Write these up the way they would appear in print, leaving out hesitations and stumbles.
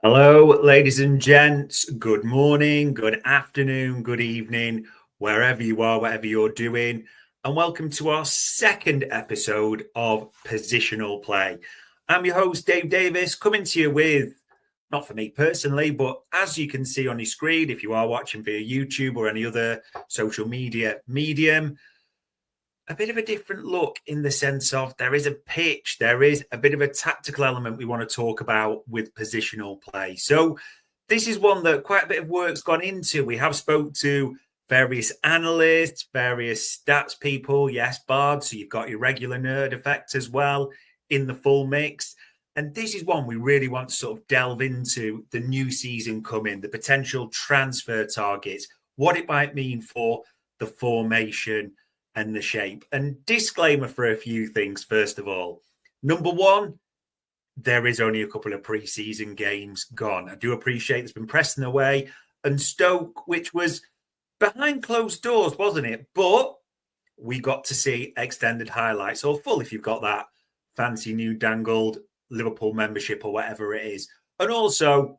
Hello, ladies and gents. Good morning, good afternoon, good evening, wherever you are, whatever you're doing. And welcome to our second episode of Positional Play. I'm your host, Dave Davis, coming to you with, not for me personally, but as you can see on your screen, if you are watching via YouTube or any other social media medium, a bit of a different look in the sense of there is a pitch, there is a bit of a tactical element we want to talk about with positional play. So this is one that quite a bit of work's gone into. We have spoke to various analysts, various stats people, yes, Bard, so you've got your regular nerd effect as well in the full mix. And this is one we really want to sort of delve into the new season coming, the potential transfer targets, what it might mean for the formation and the shape. And disclaimer for a few things, first of all. Number one, there is only a couple of pre-season games gone. I do appreciate it's been pressing away. And Stoke, which was behind closed doors, wasn't it? But we got to see extended highlights, or full if you've got that fancy new dangled Liverpool membership or whatever it is. And also,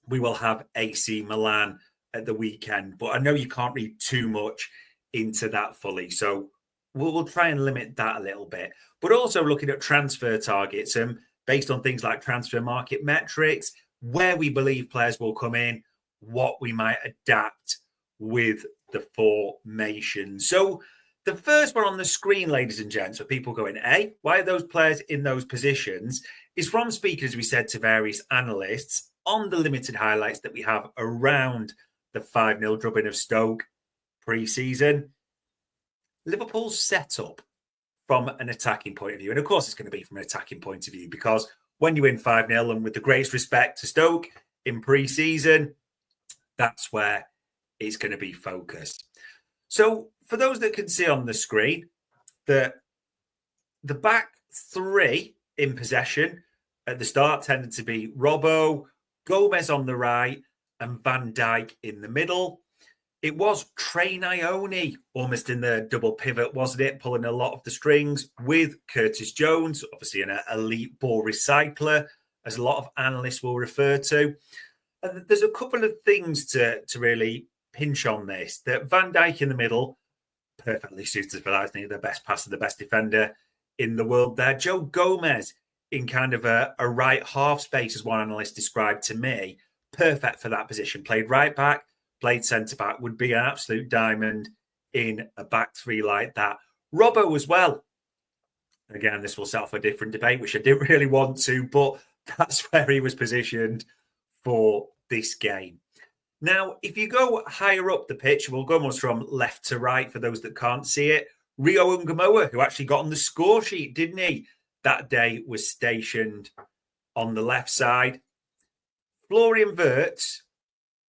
we will have AC Milan at the weekend. But I know you can't read too much into that fully. So we'll try and limit that a little bit. But also looking at transfer targets and based on things like transfer market metrics, where we believe players will come in, what we might adapt with the formation. So the first one on the screen, ladies and gents, for people going, hey, why are those players in those positions, is from speaking, as we said, to various analysts on the limited highlights that we have around the 5-0 drubbing of Stoke pre-season. Liverpool's set up from an attacking point of view. And of course, it's going to be from an attacking point of view because when you win 5-0, and with the greatest respect to Stoke in pre-season, that's where it's going to be focused. So for those that can see on the screen, the back three in possession at the start tended to be Robbo, Gomez on the right, and Van Dijk in the middle. It was Trey Ione almost in the double pivot, wasn't it? Pulling a lot of the strings with Curtis Jones, obviously an elite ball recycler, as a lot of analysts will refer to. And there's a couple of things to really pinch on this. That Van Dijk in the middle, perfectly suited for that, isn't he? The best passer, the best defender in the world there. Joe Gomez in kind of a right half space, as one analyst described to me, perfect for that position. Played right back, played centre-back, would be an absolute diamond in a back three like that. Robbo as well. Again, this will set off a different debate, which I didn't really want to, but that's where he was positioned for this game. Now, if you go higher up the pitch, we'll go almost from left to right for those that can't see it. Rio Ungamoa, who actually got on the score sheet, didn't he? That day was stationed on the left side. Florian Wirtz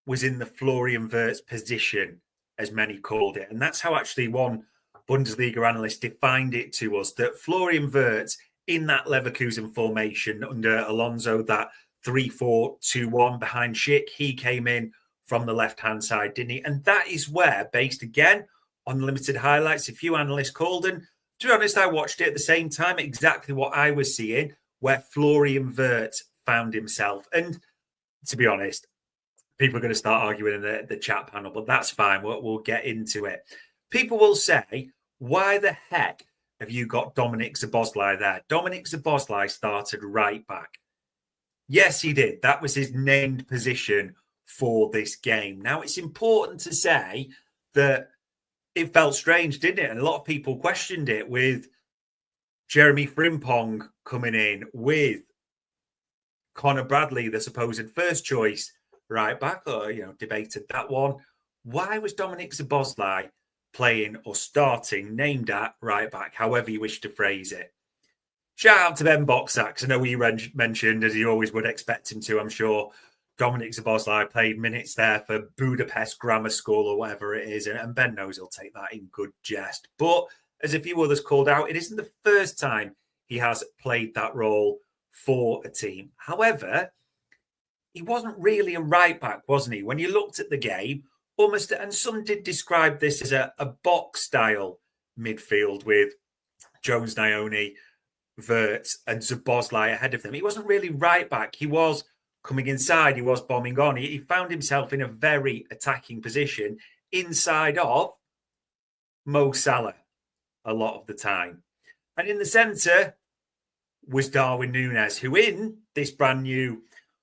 was in the Florian Wirtz position, as many called it. And that's how actually one Bundesliga analyst defined it to us, that Florian Wirtz in that Leverkusen formation under Alonso, that 3-4-2-1 behind Schick, he came in from the left-hand side, didn't he? And that is where, based again on limited highlights, a few analysts called. And to be honest, I watched it at the same time, exactly what I was seeing, where Florian Wirtz found himself. And to be honest, people are going to start arguing in the chat panel, but that's fine. We'll get into it. People will say, why the heck have you got Dominic Szoboszlai there? Dominic Szoboszlai started right back. Yes, he did. That was his named position for this game. Now, it's important to say that it felt strange, didn't it? And a lot of people questioned it with Jeremy Frimpong coming in, with Connor Bradley, the supposed first choice right back, or, debated that one. Why was Dominic Szoboszlai playing or starting, named at right back, however you wish to phrase it? Shout out to Ben Boxax. I know he mentioned, as he always would expect him to, I'm sure, Dominic Szoboszlai played minutes there for Budapest Grammar School or whatever it is, and Ben knows he'll take that in good jest. But as a few others called out, it isn't the first time he has played that role for a team. However, he wasn't really a right back, wasn't he? When you looked at the game, almost, and some did describe this as a box style midfield with Jones, Ione, Wirtz, and Szoboszlai ahead of them. He wasn't really right back. He was coming inside, he was bombing on. He found himself in a very attacking position inside of Mo Salah a lot of the time. And in the centre was Darwin Núñez, who in this brand new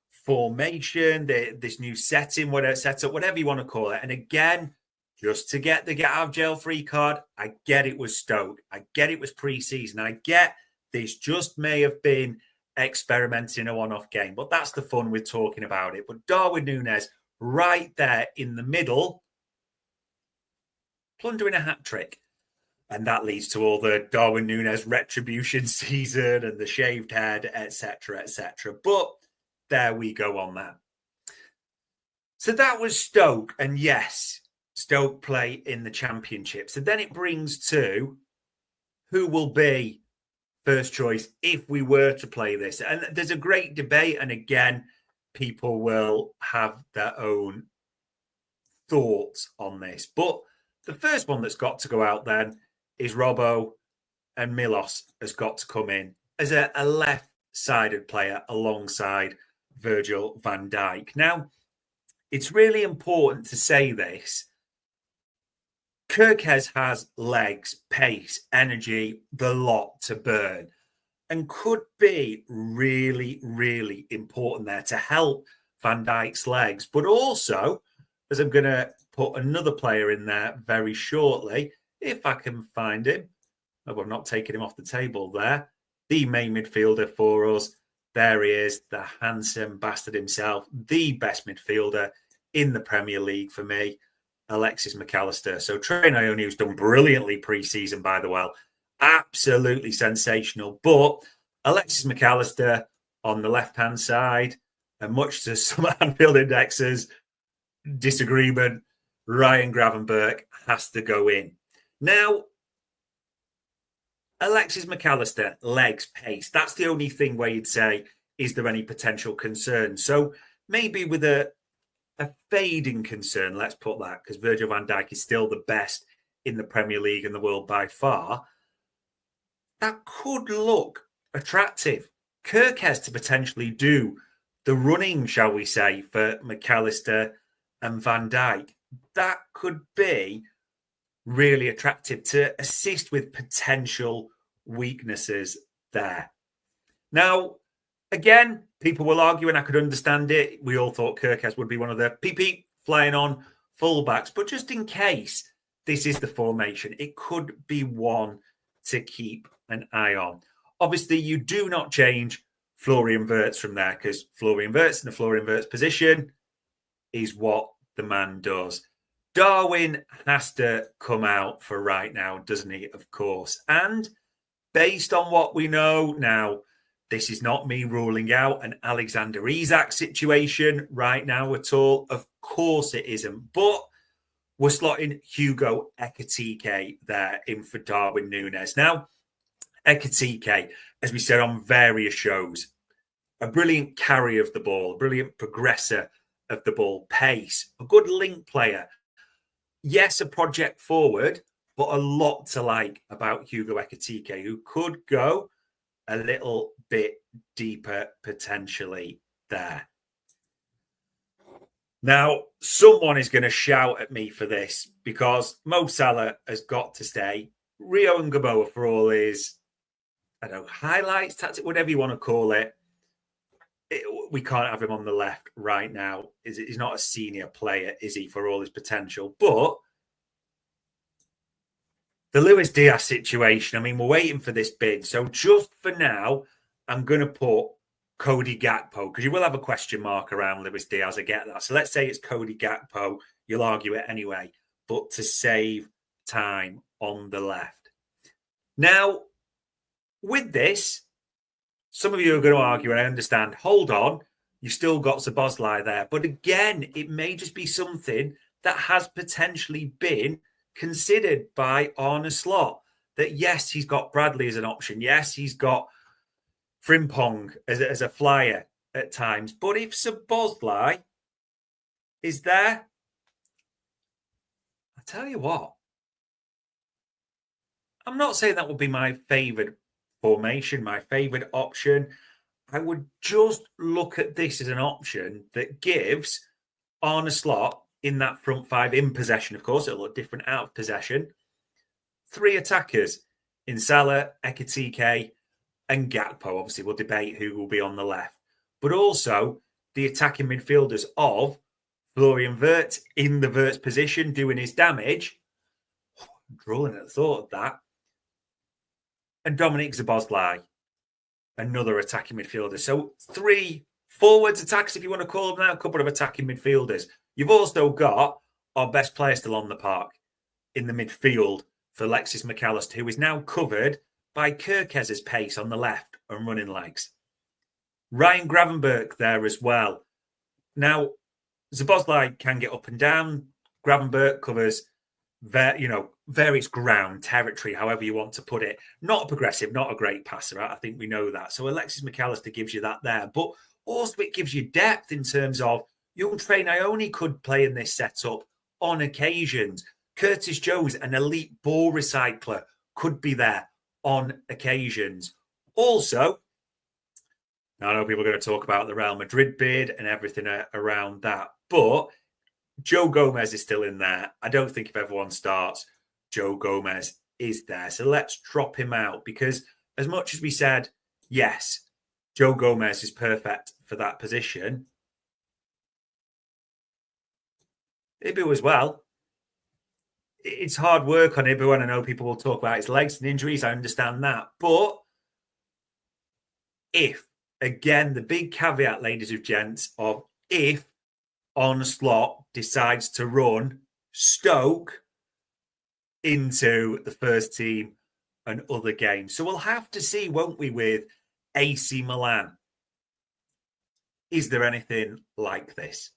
formation, this new setting, whatever setup, whatever you want to call it. And again, just to get the get out of jail free card, I get it was Stoke. I get it was pre-season. I get this just may have been experimenting a one-off game, but that's the fun with talking about it. But Darwin Núñez right there in the middle, plundering a hat trick. And that leads to all the Darwin Núñez retribution season and the shaved head, etc., etc. But there we go on that. So that was Stoke. And yes, Stoke play in the Championship. So then it brings to who will be first choice if we were to play this. And there's a great debate. And again, people will have their own thoughts on this. But the first one that's got to go out then is Robbo, and Milos has got to come in as a left-sided player alongside Virgil van Dijk. Now, it's really important to say this. Kerkez has legs, pace, energy, the lot to burn, and could be really, really important there to help Van Dijk's legs. But also, as I'm going to put another player in there very shortly, if I can find him. Oh, I'm not taking him off the table there. The main midfielder for us. There he is, the handsome bastard himself, the best midfielder in the Premier League for me, Alexis McAllister. So Trey Ione, who's done brilliantly pre-season, by the way, absolutely sensational. But Alexis McAllister on the left-hand side, and much to some Anfield Index's disagreement, Ryan Gravenberch has to go in. Now, Alexis McAllister, legs, pace. That's the only thing where you'd say, is there any potential concern? So maybe with a fading concern, let's put that, because Virgil van Dijk is still the best in the Premier League and the world by far. That could look attractive. Kerkez to potentially do the running, shall we say, for McAllister and Van Dijk. That could be really attractive to assist with potential weaknesses there. Now, again, people will argue, and I could understand it. We all thought Kerkez would be one of the PP flying on fullbacks, but just in case this is the formation, it could be one to keep an eye on. Obviously, you do not change Florian Wirtz from there, because Florian Wirtz in the Florian Wirtz position is what the man does. Darwin has to come out for right now, doesn't he? Of course. And based on what we know now, this is not me ruling out an Alexander Isak situation right now at all. Of course it isn't. But we're slotting Hugo Ekiteke there in for Darwin Núñez. Now, Ekiteke, as we said on various shows, a brilliant carrier of the ball, a brilliant progressor of the ball, pace, a good link player. Yes, a project forward, but a lot to like about Hugo Ekiteke, who could go a little bit deeper potentially there. Now, someone is going to shout at me for this because Mo Salah has got to stay. Rio and Gamboa, for all his, I don't know, highlights, tactic, whatever you want to call it, we can't have him on the left right now. He's not a senior player, is he, for all his potential? But the Luis Diaz situation, I mean, we're waiting for this bid. So just for now, I'm going to put Cody Gakpo, because you will have a question mark around Luis Diaz. I get that. So let's say it's Cody Gakpo. You'll argue it anyway, but to save time on the left. Now, with this, some of you are going to argue, and I understand, hold on, you've still got Szoboszlai there. But again, it may just be something that has potentially been considered by Arne Slot. That yes, he's got Bradley as an option. Yes, he's got Frimpong as a flyer at times. But if Szoboszlai is there, I tell you what, I'm not saying that would be my favourite formation, my favourite option. I would just look at this as an option that gives Arne Slot in that front five in possession. Of course, it'll look different out of possession. 3 attackers in Salah, Ekiteke, and Gakpo. Obviously, we'll debate who will be on the left, but also the attacking midfielders of Florian Wirtz in the Wirtz position, doing his damage. I'm drooling at the thought of that. And Dominic Szoboszlai, another attacking midfielder. So 3 forwards attacks, if you want to call them that, a couple of attacking midfielders. You've also got our best player still on the park in the midfield for Alexis Mac Allister, who is now covered by Kerkez's pace on the left and running legs. Ryan Gravenberch there as well. Now, Szoboszlai can get up and down. Gravenberch covers various ground, territory, however you want to put it. Not progressive, not a great passer. I think we know that. So Alexis Mac Allister gives you that there. But also it gives you depth in terms of young Trey Ione could play in this setup on occasions. Curtis Jones, an elite ball recycler, could be there on occasions. Also, now I know people are going to talk about the Real Madrid bid and everything around that, but Joe Gomez is still in there. I don't think if everyone starts, Joe Gomez is there. So let's drop him out, because as much as we said, yes, Joe Gomez is perfect for that position, Ibu as well. It's hard work on Ibu, and I know people will talk about his legs and injuries. I understand that. But if, again, the big caveat, ladies and gents, of if Arne Slot decides to run Stoke into the first team and other games. So we'll have to see, won't we, with AC Milan. Is there anything like this?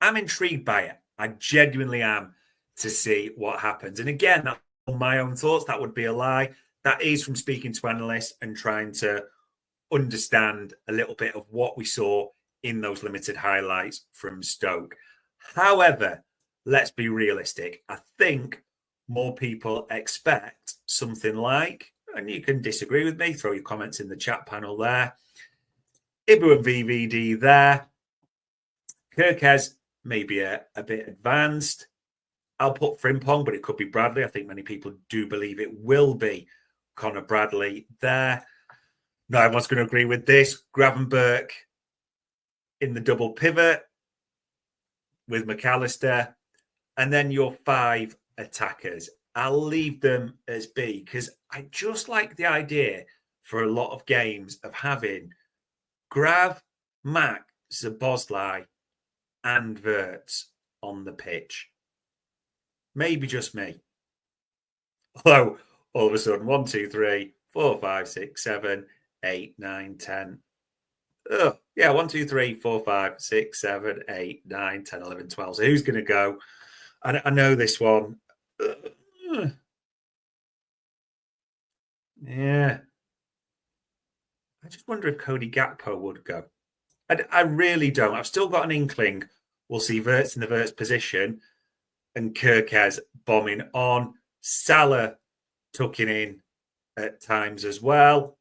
I'm intrigued by it. I genuinely am, to see what happens. And again, that's my own thoughts. That would be a lie. That is from speaking to analysts and trying to understand a little bit of what we saw in those limited highlights from Stoke. However, let's be realistic. I think more people expect something like, and you can disagree with me, throw your comments in the chat panel there. Ibu and VVD there. Kerkez maybe a bit advanced. I'll put Frimpong, but it could be Bradley. I think many people do believe it will be Connor Bradley there. No, everyone's going to agree with this. Gravenberch in the double pivot with Mac Allister. And then your 5 attackers. I'll leave them as B, because I just like the idea for a lot of games of having Grav, Mac, Szoboszlai and Wirtz on the pitch. Maybe just me. Although all of a sudden, 1, 2, 3, 4, 5, 6, 7, 8, 9, 10. Oh, yeah, 1, 2, 3, 4, 5, 6, 7, 8, 9, 10, 11, 12. So who's going to go? I know this one. Yeah. I just wonder if Cody Gakpo would go. I really don't. I've still got an inkling we'll see Wirtz in the Wirtz position and Kerkez bombing on. Salah tucking in at times as well.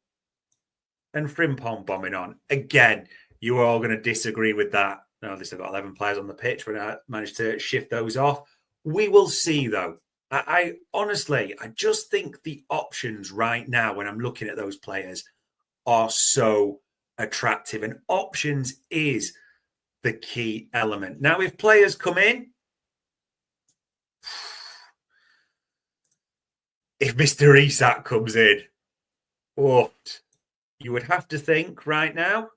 And Frimpong bombing on. Again, you are all going to disagree with that. No, at least I've got 11 players on the pitch when I managed to shift those off. We will see, though. I honestly, I just think the options right now, when I'm looking at those players, are so attractive. And options is the key element. Now, if players come in, if Mr. Isak comes in, what you would have to think right now,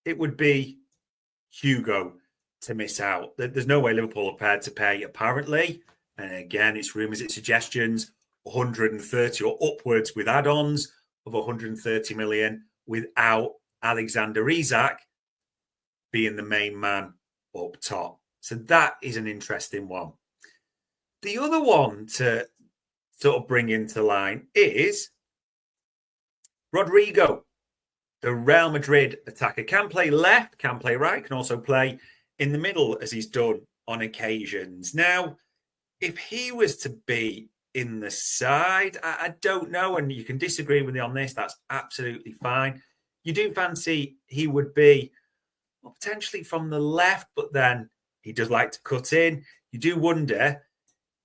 it would be Hugo to miss out. There's no way Liverpool are prepared to pay, apparently. And again, it's rumours, it's suggestions, 130 or upwards with add-ons of 130 million without Alexander Isak being the main man up top. So that is an interesting one. The other one to sort of bring into line is Rodrigo, the Real Madrid attacker. Can play left, can play right, can also play in the middle as he's done on occasions. Now, if he was to be in the side, I don't know, and you can disagree with me on this, that's absolutely fine. you do fancy he would be potentially from the left, but then he does like to cut in. You do wonder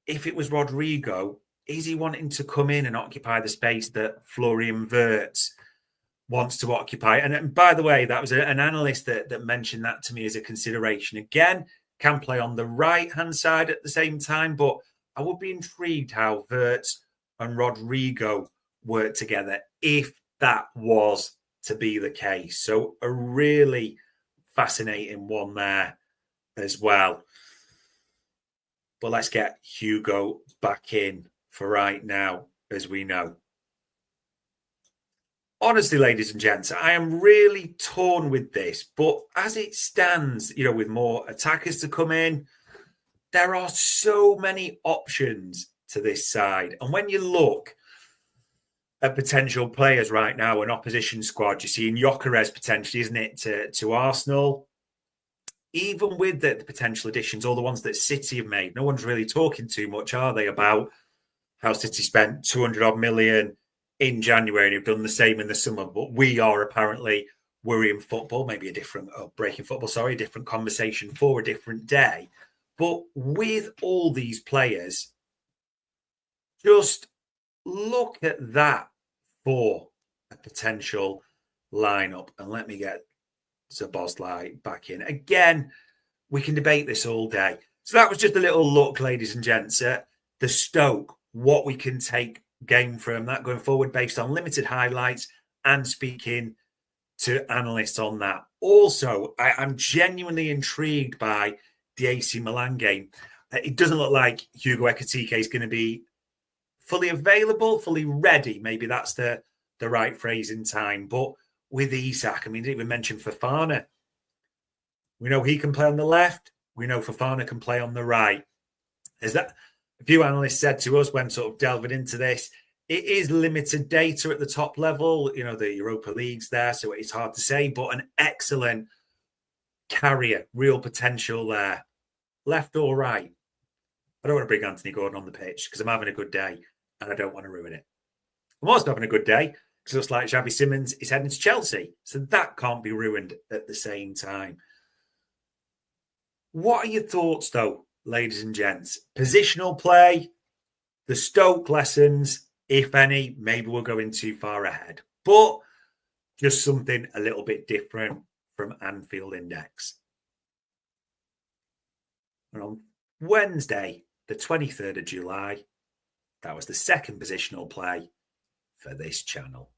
if it was Rodrigo, is he wanting to come in and occupy the space that Florian Wirtz wants to occupy? And by the way, that was an analyst that mentioned that to me as a consideration. Again, can play on the right-hand side at the same time, but I would be intrigued how Wirtz and Rodrigo work together if that was to be the case. So a really fascinating one there as well. But let's get Hugo back in for right now, as we know. Honestly, ladies and gents, I am really torn with this. But as it stands, with more attackers to come in, there are so many options to this side. And when you look at potential players right now, an opposition squad, you're seeing Gyökeres potentially, isn't it, to Arsenal? Even with the potential additions, all the ones that City have made, no one's really talking too much, are they, about how City spent 200 odd million in January and have done the same in the summer. But we are apparently worrying football, maybe a different, breaking football, sorry, a different conversation for a different day. But with all these players, just look at that for a potential lineup. And let me get Szoboszlai back in. Again, we can debate this all day. So that was just a little look, ladies and gents, at the Stoke, what we can take game from that going forward based on limited highlights and speaking to analysts on that. Also, I'm genuinely intrigued by the AC Milan game. It doesn't look like Hugo Ekiteke is going to be fully available, fully ready. Maybe that's the right phrase in time. But with Isak, I mean, didn't even mention Fofana. We know he can play on the left. We know Fofana can play on the right. Is that a few analysts said to us when sort of delving into this, it is limited data at the top level, the Europa League's there, so it's hard to say, but an excellent carrier, real potential there. Left or right? I don't want to bring Anthony Gordon on the pitch because I'm having a good day and I don't want to ruin it. I'm also having a good day because it looks like Xavi Simons is heading to Chelsea, so that can't be ruined at the same time. What are your thoughts, though, ladies and gents? Positional play, the Stoke lessons, if any, maybe we're going too far ahead. But just something a little bit different from Anfield Index. And on Wednesday, the 23rd of July, that was the second positional play for this channel.